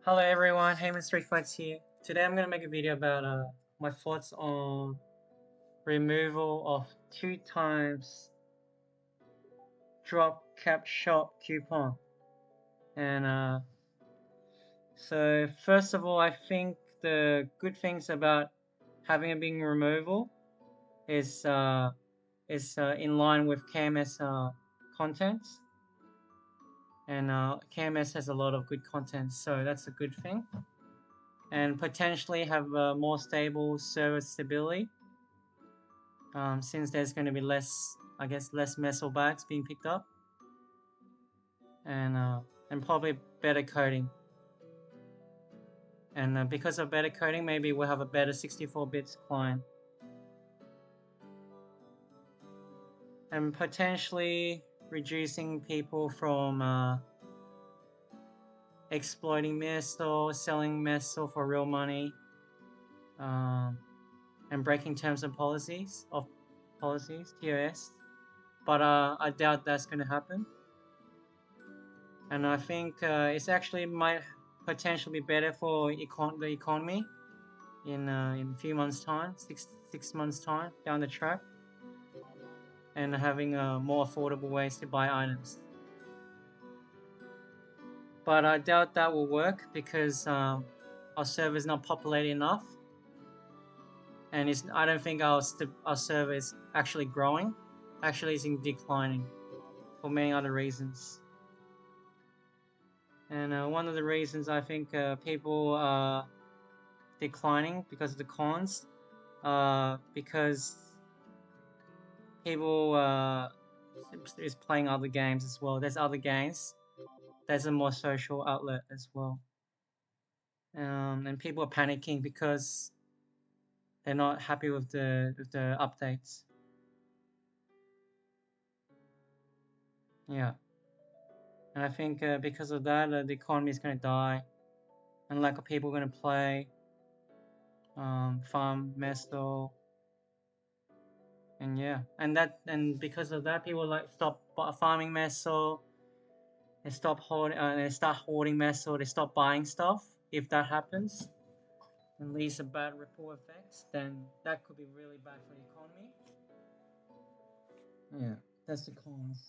Hello everyone, Heyman STREETFIGHTS here. Today I'm going to make a video about my thoughts on removal of 2 times drop cap shop coupon. And so first of all, I think the good things about having it being removal is in line with KMS contents. And KMS has a lot of good content, so that's a good thing. And potentially have more stable server stability, since there's going to be less, I guess, less metal bags being picked up, and probably better coding. And because of better coding, maybe we'll have a better 64-bit client, and potentially reducing people from exploiting metal, selling metal for real money, and breaking terms and policies TOS. But I doubt that's going to happen. And I think it's actually might potentially be better for the economy in a few months' time, six months' time down the track, and having more affordable ways to buy items. But I doubt that will work because our server is not populated enough, and I don't think our server is actually growing. Actually, it's in declining for many other reasons. And one of the reasons I think people are declining because of the cons, because people is playing other games as well. There's other games. There's a more social outlet as well. And people are panicking because they're not happy with the updates. Yeah, and I think because of that, the economy is going to die, and lack of people are going to play, farm, mesto, and yeah, and because of that, people like stop farming meso. They stop holding, they start hoarding meso. They stop buying stuff. If that happens and leaves a bad ripple effects, then that could be really bad for the economy. Yeah, that's the cons.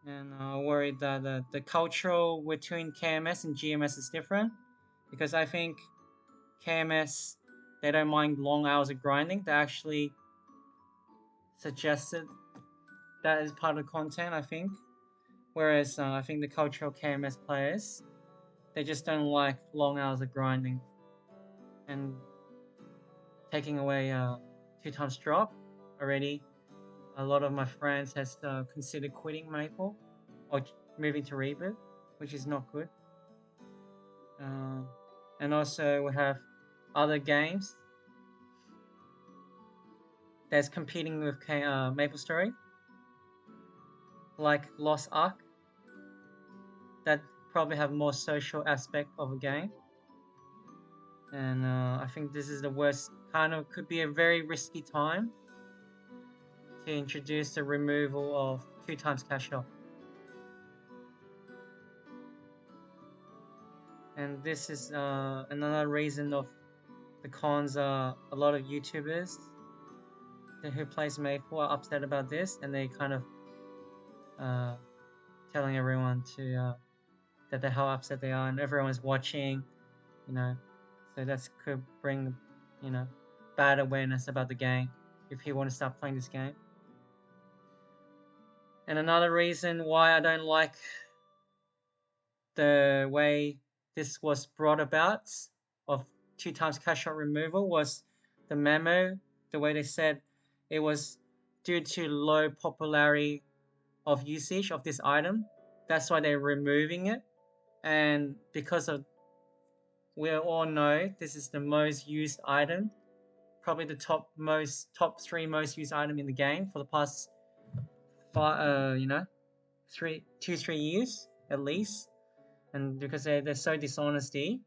And worried that the cultural between KMS and GMS is different, because I think KMS, they don't mind long hours of grinding. They actually suggested that as part of the content, I think. Whereas I think the cultural KMS players, they just don't like long hours of grinding and taking away 2 times drop already. A lot of my friends has considered quitting Maple or moving to Reboot, which is not good. Uh, and also we have other games that's competing with Maple Story, like Lost Ark, that probably have more social aspect of a game. And I think this is the worst, kind of could be a very risky time to introduce the removal of 2 times cash out. And this is another reason of the cons. Are a lot of YouTubers who plays Maple are upset about this, and they kind of telling everyone to that how upset they are, and everyone's watching, you know. So that could bring, you know, bad awareness about the game if you want to start playing this game. And another reason why I don't like the way this was brought about of 2 times cash out removal was the memo, the way they said it was due to low popularity of usage of this item. That's why they're removing it. And because of, we all know this is the most used item, probably the top 3 most used item in the game for the past 3 years at least. And because they're so dishonesty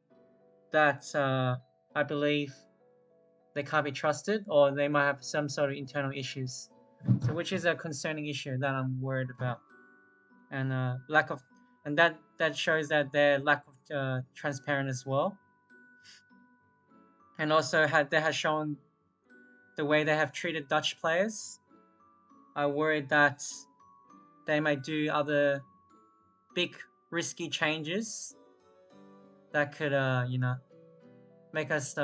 that I believe they can't be trusted, or they might have some sort of internal issues. So which is a concerning issue that I'm worried about. And lack of and that shows that their lack of transparent as well. And also they have shown the way they have treated Dutch players. I worried that they might do other big risky changes that could make us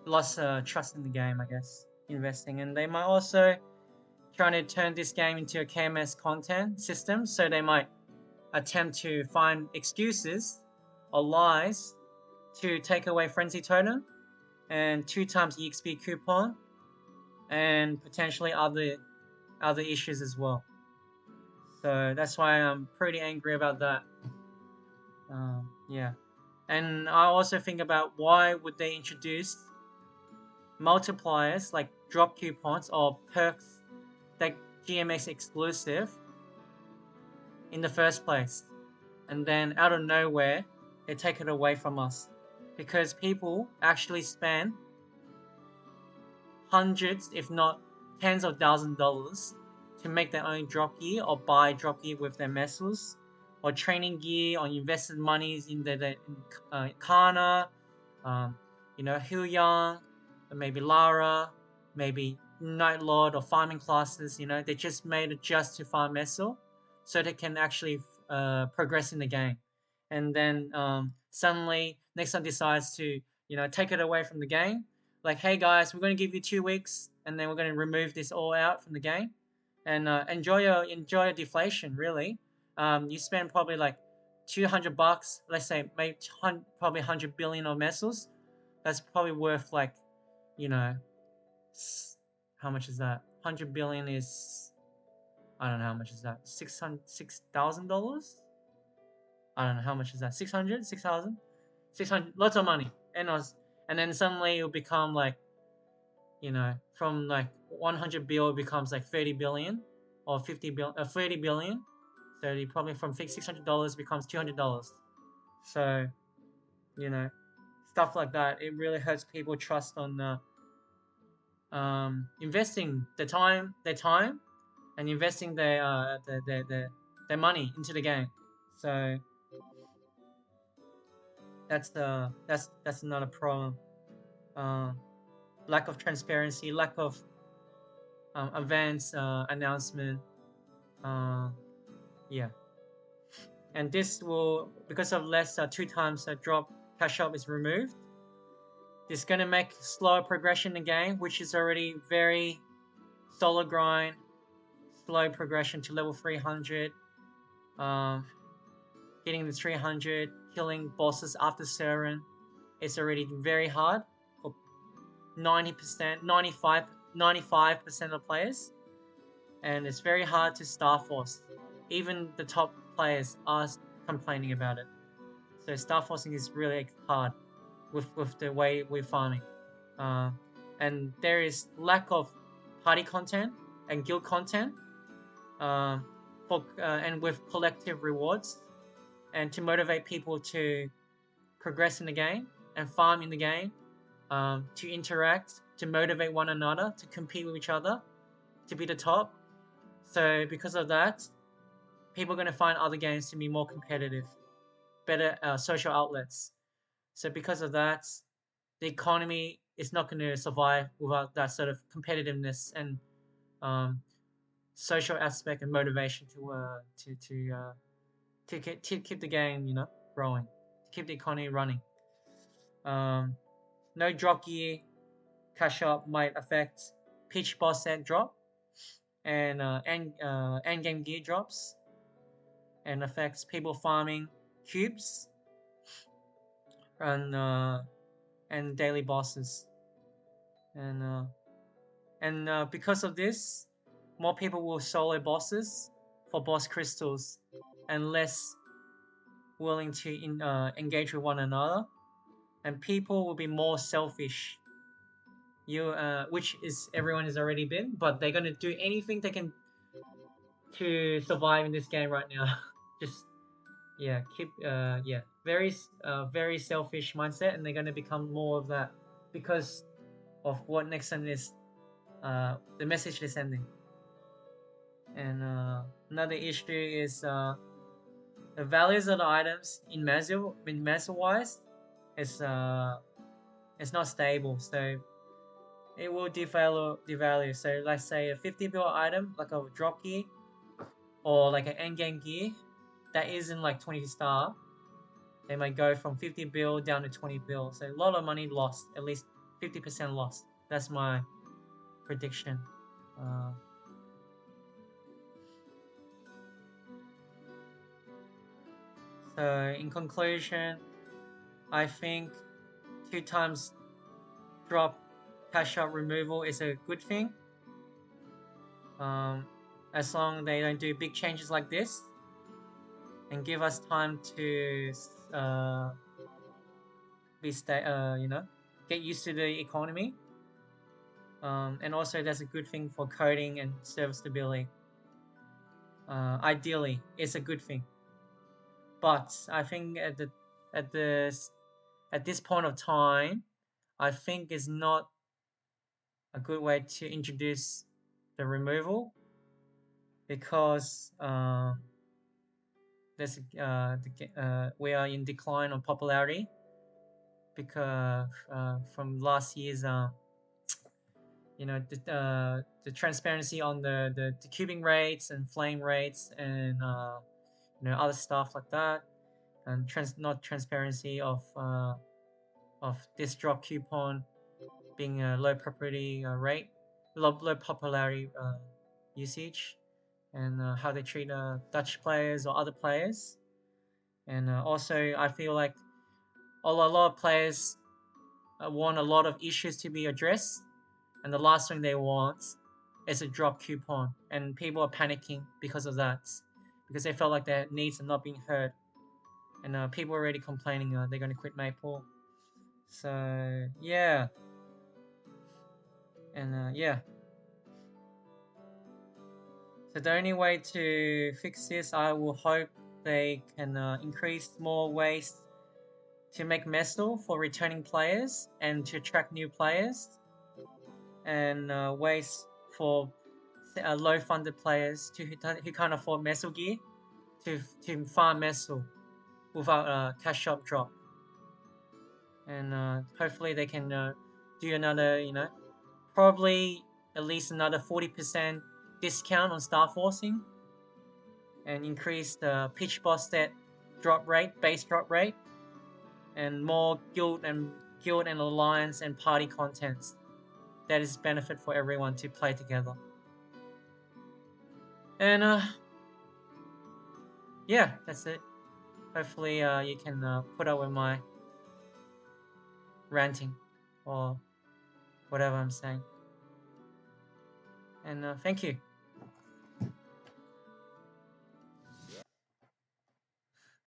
lost trust in the game, I guess, investing. And they might also trying to turn this game into a KMS content system, so they might attempt to find excuses or lies to take away Frenzy Totem and 2 times EXP coupon and potentially other issues as well. So that's why I'm pretty angry about that. Yeah. And I also think about why would they introduce multipliers like drop coupons or perks that GMX exclusive in the first place, and then out of nowhere they take it away from us because people actually spend hundreds, if not tens of $1,000s to make their own drop gear or buy drop gear with their muscles or training gear or invested monies in Kana, um, Hyuyang, maybe Lara, maybe Night Lord or farming classes. They just made it just to farm Meso so they can actually progress in the game. And then suddenly Nexon decides to take it away from the game, like, hey guys, we're going to give you 2 weeks and then we're going to remove this all out from the game and enjoy your deflation. Really, you spend probably like $200, let's say, maybe probably 100 billion of mesos. That's probably worth like, you know how much is that? 100 billion is, I don't know how much is that, $6,000. I don't know how much is that, 600, 6,000, 600, lots of money. And then suddenly it'll become like, from like 100 bill it becomes like 30 billion or 30 billion. So probably from $600 becomes $200. So, you know, stuff like that. It really hurts people trust on investing their time and investing their money into the game. So that's another problem. Uh, Lack of transparency, lack of advance announcement. Yeah, and this will, because of less 2 times drop cash up is removed. This is gonna make slower progression in the game, which is already very solo grind, slow progression to level 300. Getting the 300, killing bosses after Siren, it's already very hard for 90%, 95% of players. And it's very hard to Star Force. Even the top players are complaining about it. So Star Forcing is really hard with the way we're farming. And there is lack of party content and guild content and with collective rewards and to motivate people to progress in the game and farm in the game, to interact, to motivate one another, to compete with each other, to be the top. So because of that, people are going to find other games to be more competitive, better social outlets. So because of that, the economy is not going to survive without that sort of competitiveness and social aspect and motivation to keep the game growing, to keep the economy running. No drop gear cash up might affect pitch boss set drop and end game gear drops, and affects people farming cubes and daily bosses. And because of this, more people will solo bosses for boss crystals and less willing to engage with one another, and people will be more selfish. Which is everyone has already been, but they're gonna do anything they can to survive in this game right now. Just very selfish mindset, and they're gonna become more of that because of what Nexon is, the message they're sending. And another issue is the values of the items in measure wise is it's not stable, so it will devalue. So let's say a 50 bill item like a drop gear or like an end game gear that isn't like 20 star, they might go from 50 bill down to 20 bill. So a lot of money lost, at least 50% lost. That's my prediction. So in conclusion, I think 2 times drop cash out removal is a good thing. As long as they don't do big changes like this and give us time to get used to the economy. And also that's a good thing for coding and server stability. Ideally, it's a good thing. But I think at this point of time, I think it's not a good way to introduce the removal because we are in decline on popularity because from last year's the transparency on the cubing rates and flame rates and other stuff like that, and not transparency of this drop coupon being a low property rate, low popularity usage, and how they treat Dutch players or other players. And also, I feel like a lot of players want a lot of issues to be addressed, and the last thing they want is a drop coupon, and people are panicking because of that, because they felt like their needs are not being heard, and people are already complaining they're going to quit Maple. So yeah, and yeah. So the only way to fix this, I will hope they can increase more ways to make Mestle for returning players and to attract new players, and ways for low-funded players who can't afford Mestle gear to farm Mestle without a cash shop drop. And hopefully they can do another, probably at least another 40% discount on Star Forcing, and increase the pitch boss stat base drop rate, and more guild and alliance and party contents that is benefit for everyone to play together. And yeah, that's it. Hopefully you can put up with my ranting or whatever I'm saying. And thank you.